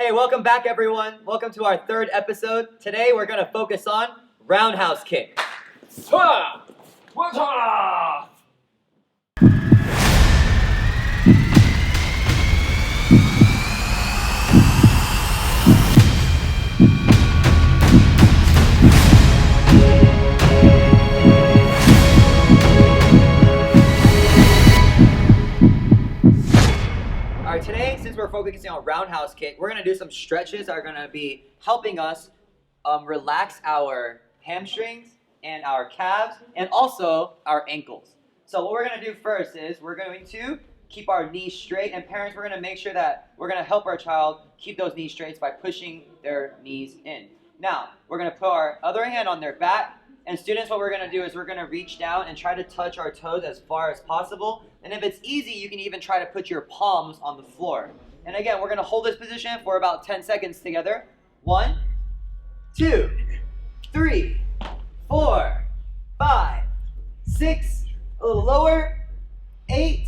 Hey, welcome back, everyone. Welcome to our third episode. Today, we're going to focus on roundhouse kick. All right, today, since we're focusing on roundhouse kick, we're going to do some stretches that are going to be helping us relax our hamstrings and our calves and also our ankles. So what we're going to do first is we're going to keep our knees straight, and parents, we're going to make sure that we're going to help our child keep those knees straight by pushing their knees in. Now, we're going to put our other hand on their back, and students, what we're going to do is we're going to reach down and try to touch our toes as far as possible. And if it's easy, you can even try to put your palms on the floor. And again, we're going to hold this position for about 10 seconds together. 1, 2, 3, 4, 5, 6, a little lower, 8,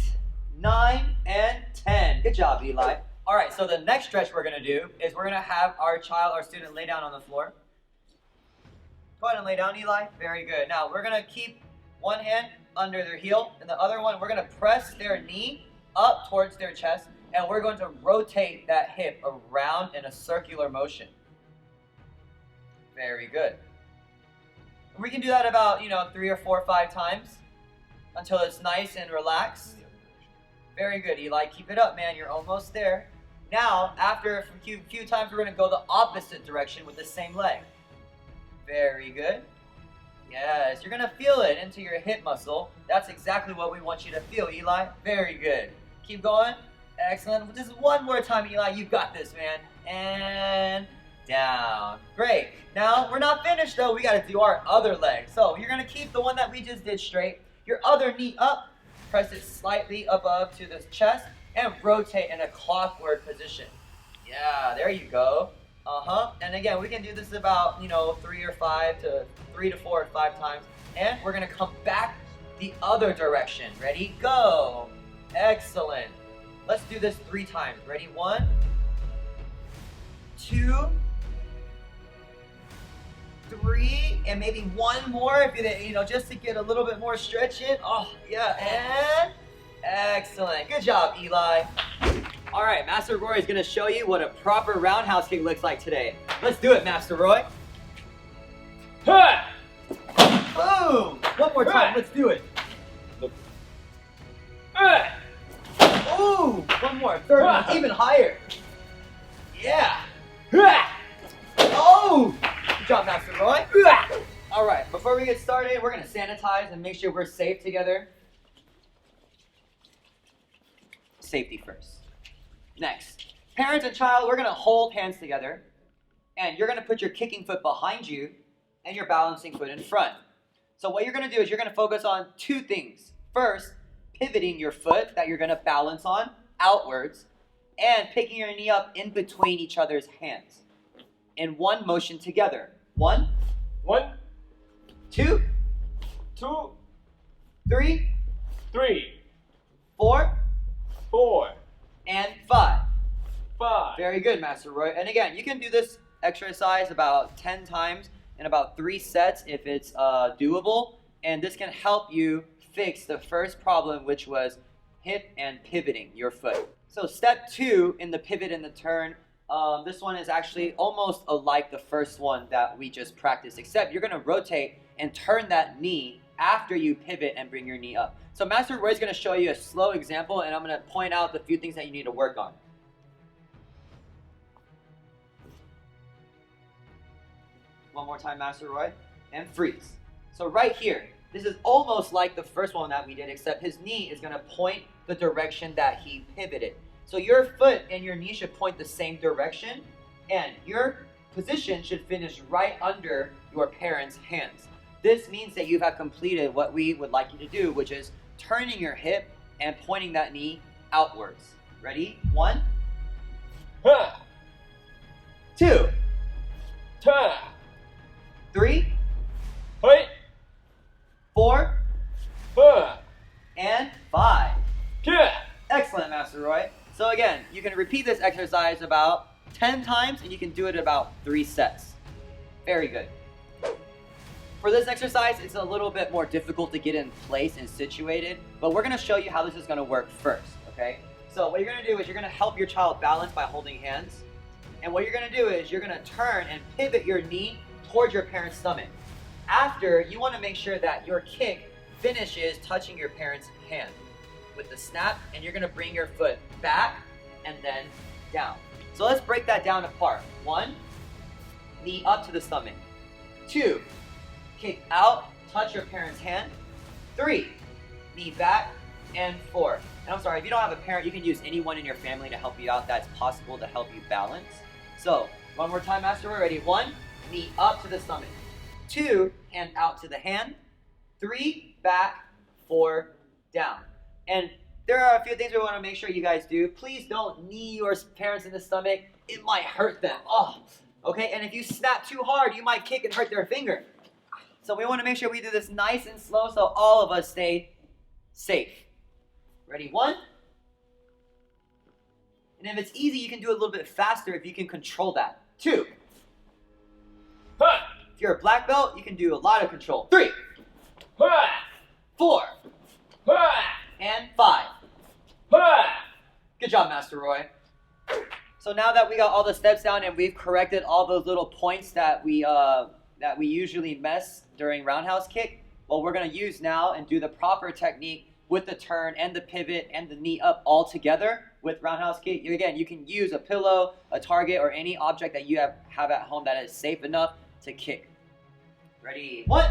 9, and 10. Good job, Eli. All right, so the next stretch we're going to do is we're going to have our student lay down on the floor. Go ahead and lay down, Eli. Very good. Now, we're going to keep one hand under their heel, and the other one, we're going to press their knee up towards their chest, and we're going to rotate that hip around in a circular motion. Very good. We can do that about, 3 or 4 or 5 times until it's nice and relaxed. Very good, Eli. Keep it up, man. You're almost there. Now, after a few times, we're going to go the opposite direction with the same leg. Very good. Yes, you're going to feel it into your hip muscle. That's exactly what we want you to feel, Eli. Very good. Keep going. Excellent. Just one more time, Eli. You got this, man. And down. Great. Now, we're not finished, though. We got to do our other leg. So, you're going to keep the one that we just did straight. Your other knee up. Press it slightly above to the chest. And rotate in a clockwork position. Yeah, there you go. And again, we can do this about, 3 to 4 or 5 times. And we're going to come back the other direction. Ready? Go. Excellent. Let's do this 3 times. Ready? 1, 2, 3, and maybe one more if you just to get a little bit more stretch in. Oh, yeah. And excellent. Good job, Eli. All right, Master Roy is going to show you what a proper roundhouse kick looks like today. Let's do it, Master Roy. Boom! One more time. Let's do it. Ooh! One more. Third one. Even higher. Yeah. Oh! Good job, Master Roy. All right, before we get started, we're going to sanitize and make sure we're safe together. Safety first. Next, parents and child, we're going to hold hands together, and you're going to put your kicking foot behind you and your balancing foot in front. So what you're going to do is you're going to focus on 2 things. First, pivoting your foot that you're going to balance on outwards and picking your knee up in between each other's hands in one motion together. 1, 2, 3, 4, and 5. Very good, Master Roy. And again, you can do this exercise about 10 times in about 3 sets if it's doable. And this can help you fix the first problem, which was hip and pivoting your foot. So step 2 in the pivot and the turn, this one is actually almost like the first one that we just practiced, except you're going to rotate and turn that knee after you pivot and bring your knee up. So Master Roy is going to show you a slow example, and I'm going to point out the few things that you need to work on. One more time, Master Roy, and freeze. So right here, this is almost like the first one that we did, except his knee is going to point the direction that he pivoted. So your foot and your knee should point the same direction, and your position should finish right under your parents' hands. This means that you have completed what we would like you to do, which is turning your hip and pointing that knee outwards. Ready? 1, 2, 3, 4, and 5. Excellent, Master Roy. So again, you can repeat this exercise about 10 times, and you can do it about 3 sets. Very good. For this exercise, it's a little bit more difficult to get in place and situated, but we're going to show you how this is going to work first, okay? So what you're going to do is you're going to help your child balance by holding hands. And what you're going to do is you're going to turn and pivot your knee towards your parent's stomach. After, you want to make sure that your kick finishes touching your parent's hand with the snap, and you're going to bring your foot back and then down. So let's break that down apart. 1, knee up to the stomach. 2, kick out, touch your parent's hand. 3, knee back. And 4. And I'm sorry, if you don't have a parent, you can use anyone in your family to help you out. That's possible to help you balance. So, one more time, Master. We're ready. 1, knee up to the stomach. 2, hand out to the hand. 3, back. 4, down. And there are a few things we want to make sure you guys do. Please don't knee your parents in the stomach. It might hurt them. Oh, okay? And if you snap too hard, you might kick and hurt their finger. So we want to make sure we do this nice and slow so all of us stay safe. Ready? 1. And if it's easy, you can do it a little bit faster if you can control that. 2. If you're a black belt, you can do a lot of control. 3. 4. And 5. Good job, Master Roy. So now that we got all the steps down and we've corrected all those little points that we usually miss during roundhouse kick, what we're going to use now and do the proper technique with the turn and the pivot and the knee up all together with roundhouse kick. Again, you can use a pillow, a target, or any object that you have at home that is safe enough to kick. Ready? 1.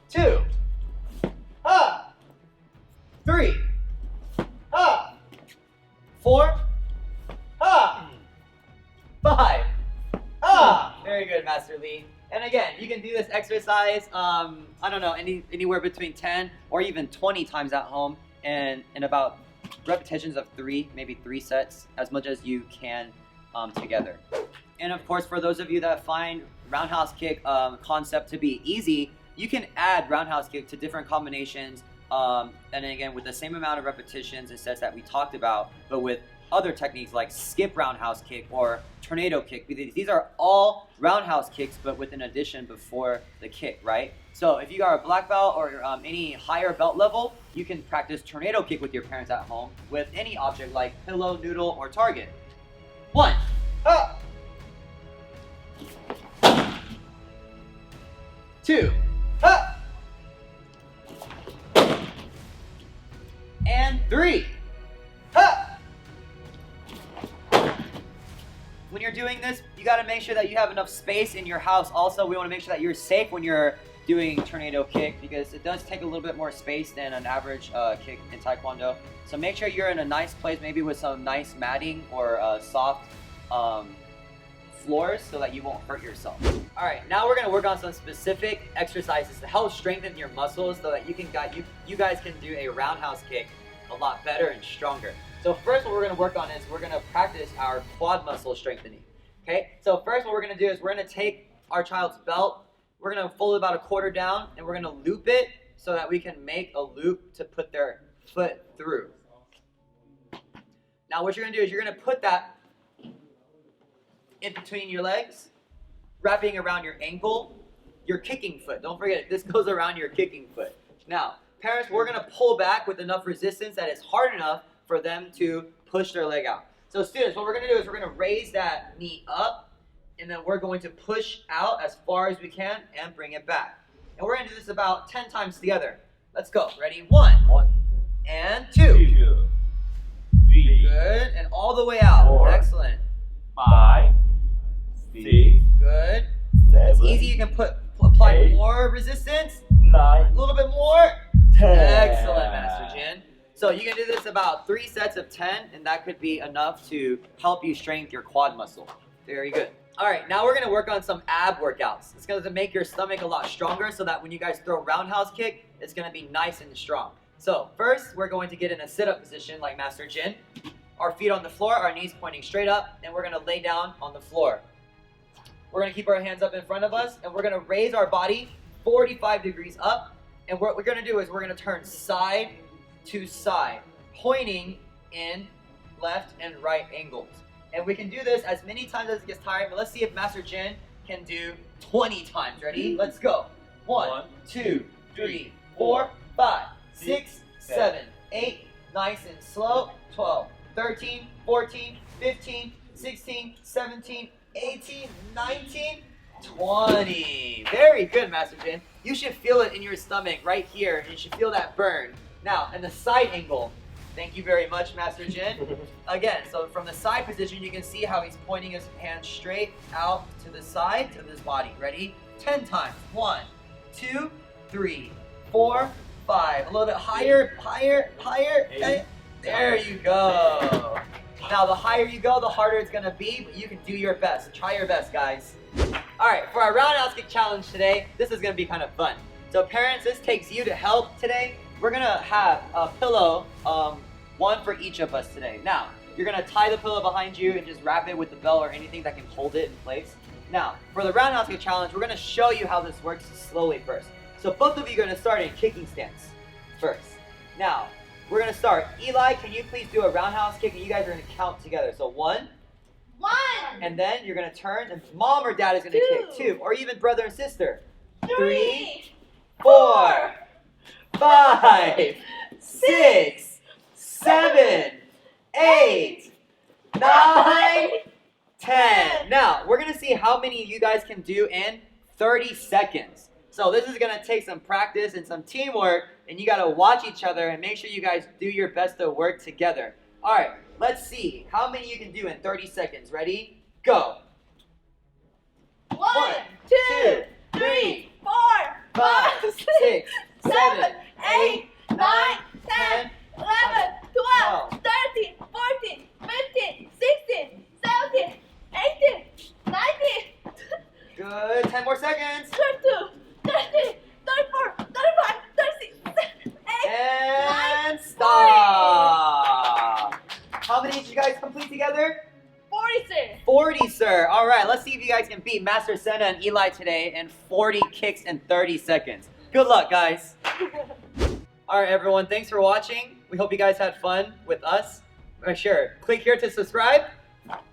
2. 3. 4. 5. Very good, Master Lee. And again, you can do this exercise, I don't know, anywhere between 10 or even 20 times at home, and in about repetitions of 3, maybe 3 sets, as much as you can together. And of course, for those of you that find roundhouse kick concept to be easy, you can add roundhouse kick to different combinations, and then again, with the same amount of repetitions and sets that we talked about, but with other techniques like skip roundhouse kick or tornado kick. These are all roundhouse kicks, but with an addition before the kick, right? So if you are a black belt or any higher belt level, you can practice tornado kick with your parents at home with any object like pillow, noodle, or target. 1. 2. And 3. When you're doing this, you got to make sure that you have enough space in your house. Also, we want to make sure that you're safe when you're doing tornado kick, because it does take a little bit more space than an average kick in Taekwondo. So make sure you're in a nice place, maybe with some nice matting or soft floors, so that you won't hurt yourself. All right, now we're going to work on some specific exercises to help strengthen your muscles so that you guys can do a roundhouse kick a lot better and stronger. So first, what we're going to work on is we're going to practice our quad muscle strengthening. Okay, so first what we're going to do is we're going to take our child's belt, we're going to fold it about a quarter down, and we're going to loop it so that we can make a loop to put their foot through. Now what you're going to do is you're going to put that in between your legs, wrapping around your ankle, your kicking foot. Don't forget, this goes around your kicking foot. Now, parents, we're going to pull back with enough resistance that it's hard enough for them to push their leg out. So students, what we're going to do is we're going to raise that knee up, and then we're going to push out as far as we can and bring it back. And we're going to do this about 10 times together. Let's go. Ready? 1. And 2. 3. Good. And all the way out. 4. Excellent. 5. 6. Good. 7. It's easy. You can apply 8, more resistance. 9. A little bit more. 10. Excellent, Master Jin. So you can do this about 3 sets of 10, and that could be enough to help you strengthen your quad muscle. Very good. All right, now we're going to work on some ab workouts. It's going to make your stomach a lot stronger so that when you guys throw roundhouse kick, it's going to be nice and strong. So first, we're going to get in a sit-up position like Master Jin. Our feet on the floor, our knees pointing straight up, and we're going to lay down on the floor. We're going to keep our hands up in front of us, and we're going to raise our body 45 degrees up. And what we're going to do is we're going to turn side to side, pointing in left, and right angles. And we can do this as many times as it gets tired, but let's see if Master Jin can do 20 times. Ready? Let's go. 1, 2, 3, 4, 5, 6, 7, 8, nice and slow. 12, 13, 14, 15, 16, 17, 18, 19, 20. Very good, Master Jin. You should feel it in your stomach right here, and you should feel that burn. Now, in the side angle, thank you very much, Master Jin. Again, so from the side position, you can see how he's pointing his hand straight out to the side of his body. Ready? 10 times. 1, 2, 3, 4, 5. A little bit higher, higher, higher. There you go. Now, the higher you go, the harder it's gonna be, but you can do your best. Try your best, guys. All right, for our Roundhouse Kick Challenge today, this is gonna be kind of fun. So parents, this takes you to help today. We're gonna have a pillow, one for each of us today. Now, you're gonna tie the pillow behind you and just wrap it with the belt or anything that can hold it in place. Now, for the Roundhouse Kick Challenge, we're gonna show you how this works slowly first. So both of you are gonna start in kicking stance first. Now, we're gonna start. Eli, can you please do a roundhouse kick and you guys are gonna count together. So 1. And then you're gonna turn and mom or dad is gonna kick 2. Or even brother and sister. 3, 4, 5, 6, 7, 8, 9, 10. Now, we're gonna see how many you guys can do in 30 seconds. So this is gonna take some practice and some teamwork, and you gotta watch each other and make sure you guys do your best to work together. All right, let's see how many you can do in 30 seconds. Ready? Go. 1, 2, 3, 4, 5, 6, 7, 8, 9, 10, 11, 12, 13, 14, 15, 16, 17, 18, 19. Good. 10 more seconds. 32, 33, 34, 35, 36, 38, And stop. How many did you guys complete together? 40, sir. 40, sir. All right, let's see if you guys can beat Master Senna and Eli today in 40 kicks in 30 seconds. Good luck, guys. All right, everyone, thanks for watching. We hope you guys had fun with us. Make sure, click here to subscribe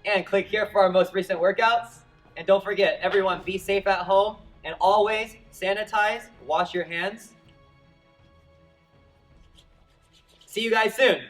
and click here for our most recent workouts. And don't forget, everyone, be safe at home and always sanitize, wash your hands. See you guys soon.